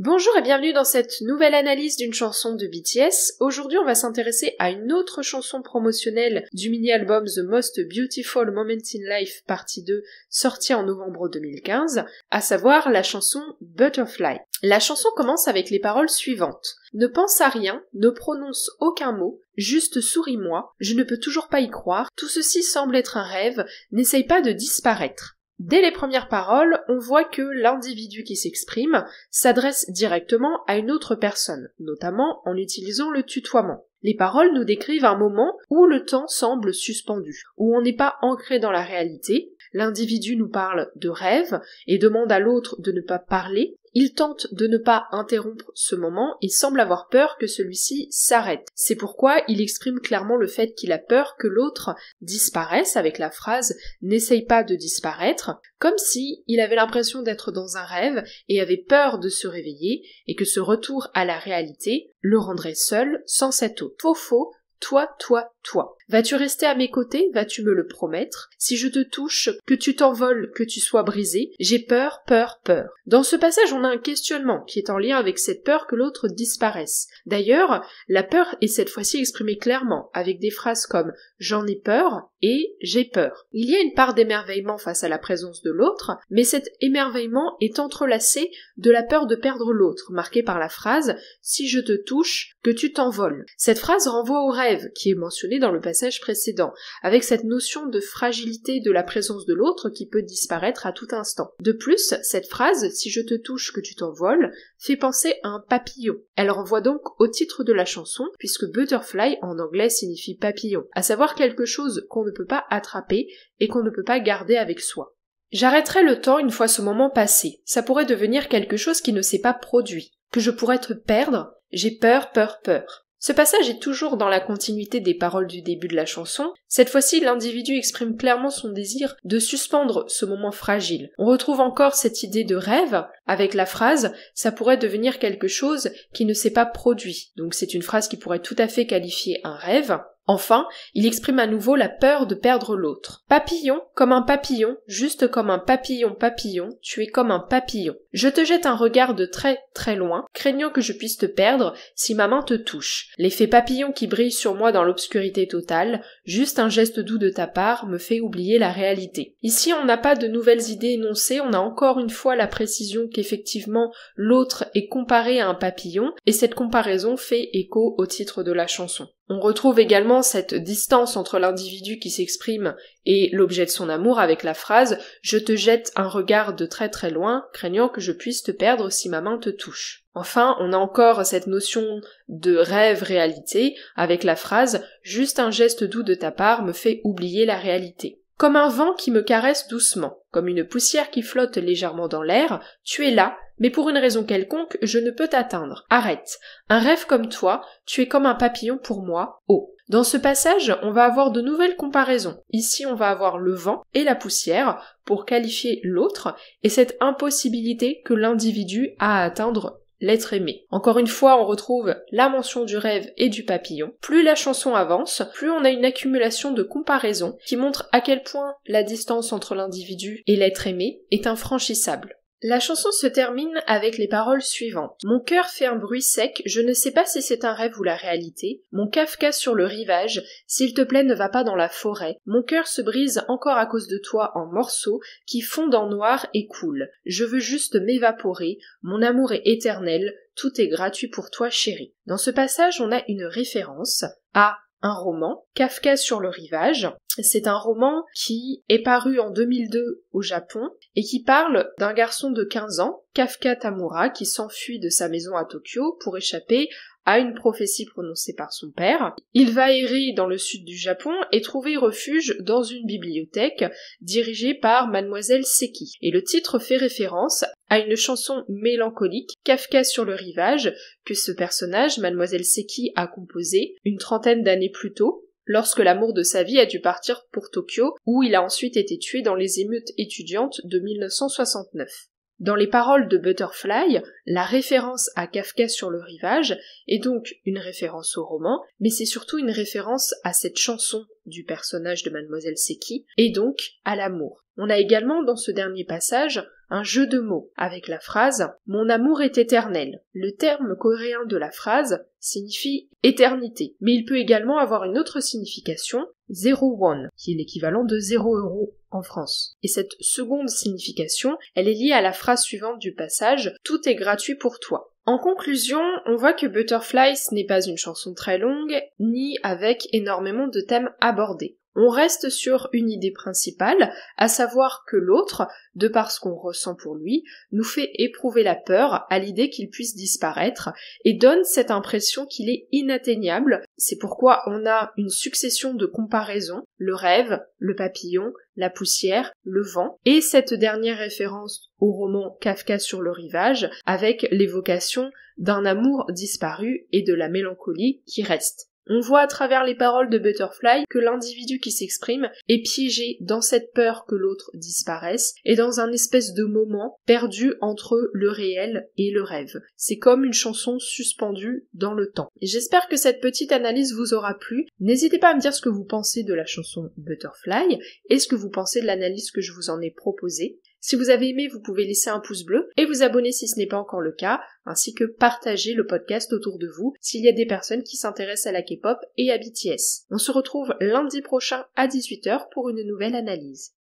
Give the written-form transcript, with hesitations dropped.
Bonjour et bienvenue dans cette nouvelle analyse d'une chanson de BTS. Aujourd'hui on va s'intéresser à une autre chanson promotionnelle du mini-album The Most Beautiful Moment in Life partie 2 sortie en novembre 2015, à savoir la chanson Butterfly. La chanson commence avec les paroles suivantes. Ne pense à rien, ne prononce aucun mot, juste souris-moi, je ne peux toujours pas y croire, tout ceci semble être un rêve, n'essaye pas de disparaître. Dès les premières paroles, on voit que l'individu qui s'exprime s'adresse directement à une autre personne, notamment en utilisant le tutoiement. Les paroles nous décrivent un moment où le temps semble suspendu, où on n'est pas ancré dans la réalité. L'individu nous parle de rêve et demande à l'autre de ne pas parler. Il tente de ne pas interrompre ce moment et semble avoir peur que celui-ci s'arrête. C'est pourquoi il exprime clairement le fait qu'il a peur que l'autre disparaisse avec la phrase « n'essaye pas de disparaître », comme si il avait l'impression d'être dans un rêve et avait peur de se réveiller et que ce retour à la réalité le rendrait seul sans cet autre. Faux, toi, toi, toi. Vas-tu rester à mes côtés? Vas-tu me le promettre? Si je te touche, que tu t'envoles, que tu sois brisé, j'ai peur, peur, peur. Dans ce passage, on a un questionnement qui est en lien avec cette peur que l'autre disparaisse. D'ailleurs, la peur est cette fois-ci exprimée clairement, avec des phrases comme « j'en ai peur » et « j'ai peur ». Il y a une part d'émerveillement face à la présence de l'autre, mais cet émerveillement est entrelacé de la peur de perdre l'autre, marquée par la phrase « si je te touche, que tu t'envoles ». Cette phrase renvoie au rêve, qui est mentionné dans le passage précédent, avec cette notion de fragilité de la présence de l'autre qui peut disparaître à tout instant. De plus, cette phrase « si je te touche que tu t'envoles » fait penser à un papillon. Elle renvoie donc au titre de la chanson, puisque butterfly en anglais signifie papillon, à savoir quelque chose qu'on ne peut pas attraper et qu'on ne peut pas garder avec soi. J'arrêterai le temps une fois ce moment passé, ça pourrait devenir quelque chose qui ne s'est pas produit, que je pourrais te perdre, j'ai peur, peur, peur. Ce passage est toujours dans la continuité des paroles du début de la chanson. Cette fois-ci, l'individu exprime clairement son désir de suspendre ce moment fragile. On retrouve encore cette idée de rêve avec la phrase « ça pourrait devenir quelque chose qui ne s'est pas produit ». Donc c'est une phrase qui pourrait tout à fait qualifier un rêve. Enfin, il exprime à nouveau la peur de perdre l'autre. Papillon, comme un papillon, juste comme un papillon papillon, tu es comme un papillon. Je te jette un regard de très très loin, craignant que je puisse te perdre si ma main te touche. L'effet papillon qui brille sur moi dans l'obscurité totale, juste un geste doux de ta part me fait oublier la réalité. Ici, on n'a pas de nouvelles idées énoncées, on a encore une fois la précision qu'effectivement l'autre est comparé à un papillon, et cette comparaison fait écho au titre de la chanson. On retrouve également cette distance entre l'individu qui s'exprime et l'objet de son amour avec la phrase « Je te jette un regard de très très loin, craignant que je puisse te perdre si ma main te touche ». Enfin, on a encore cette notion de rêve-réalité avec la phrase « Juste un geste doux de ta part me fait oublier la réalité ». Comme un vent qui me caresse doucement, comme une poussière qui flotte légèrement dans l'air, tu es là, mais pour une raison quelconque, je ne peux t'atteindre. Arrête. Un rêve comme toi, tu es comme un papillon pour moi, haut. Dans ce passage, on va avoir de nouvelles comparaisons. Ici, on va avoir le vent et la poussière pour qualifier l'autre, et cette impossibilité que l'individu a à atteindre l'être aimé. Encore une fois, on retrouve la mention du rêve et du papillon. Plus la chanson avance, plus on a une accumulation de comparaisons qui montre à quel point la distance entre l'individu et l'être aimé est infranchissable. La chanson se termine avec les paroles suivantes. Mon cœur fait un bruit sec, je ne sais pas si c'est un rêve ou la réalité. Mon Kafka sur le rivage, s'il te plaît ne va pas dans la forêt. Mon cœur se brise encore à cause de toi en morceaux qui fondent en noir et coulent. Je veux juste m'évaporer, mon amour est éternel, tout est gratuit pour toi chérie. Dans ce passage, on a une référence à un roman, Kafka sur le rivage. C'est un roman qui est paru en 2002 au Japon et qui parle d'un garçon de 15 ans, Kafka Tamura, qui s'enfuit de sa maison à Tokyo pour échapper à une prophétie prononcée par son père. Il va errer dans le sud du Japon et trouver refuge dans une bibliothèque dirigée par Mademoiselle Seki. Et le titre fait référence à une chanson mélancolique, Kafka sur le rivage, que ce personnage, Mademoiselle Seki, a composée une trentaine d'années plus tôt, lorsque l'amour de sa vie a dû partir pour Tokyo, où il a ensuite été tué dans les émeutes étudiantes de 1969. Dans les paroles de Butterfly, la référence à Kafka sur le rivage est donc une référence au roman, mais c'est surtout une référence à cette chanson du personnage de Mademoiselle Seki, et donc à l'amour. On a également dans ce dernier passage un jeu de mots avec la phrase « Mon amour est éternel ». Le terme coréen de la phrase signifie éternité, mais il peut également avoir une autre signification, 0 won, qui est l'équivalent de 0 € en France. Et cette seconde signification, elle est liée à la phrase suivante du passage « Tout est gratuit pour toi ». En conclusion, on voit que Butterfly ce n'est pas une chanson très longue, ni avec énormément de thèmes abordés. On reste sur une idée principale, à savoir que l'autre, de par ce qu'on ressent pour lui, nous fait éprouver la peur à l'idée qu'il puisse disparaître et donne cette impression qu'il est inatteignable. C'est pourquoi on a une succession de comparaisons, le rêve, le papillon, la poussière, le vent, et cette dernière référence au roman Kafka sur le rivage, avec l'évocation d'un amour disparu et de la mélancolie qui reste. On voit à travers les paroles de Butterfly que l'individu qui s'exprime est piégé dans cette peur que l'autre disparaisse et dans un espèce de moment perdu entre le réel et le rêve. C'est comme une chanson suspendue dans le temps. Et j'espère que cette petite analyse vous aura plu. N'hésitez pas à me dire ce que vous pensez de la chanson Butterfly et ce que vous pensez de l'analyse que je vous en ai proposée. Si vous avez aimé, vous pouvez laisser un pouce bleu et vous abonner si ce n'est pas encore le cas, ainsi que partager le podcast autour de vous s'il y a des personnes qui s'intéressent à la K-pop et à BTS. On se retrouve lundi prochain à 18h pour une nouvelle analyse.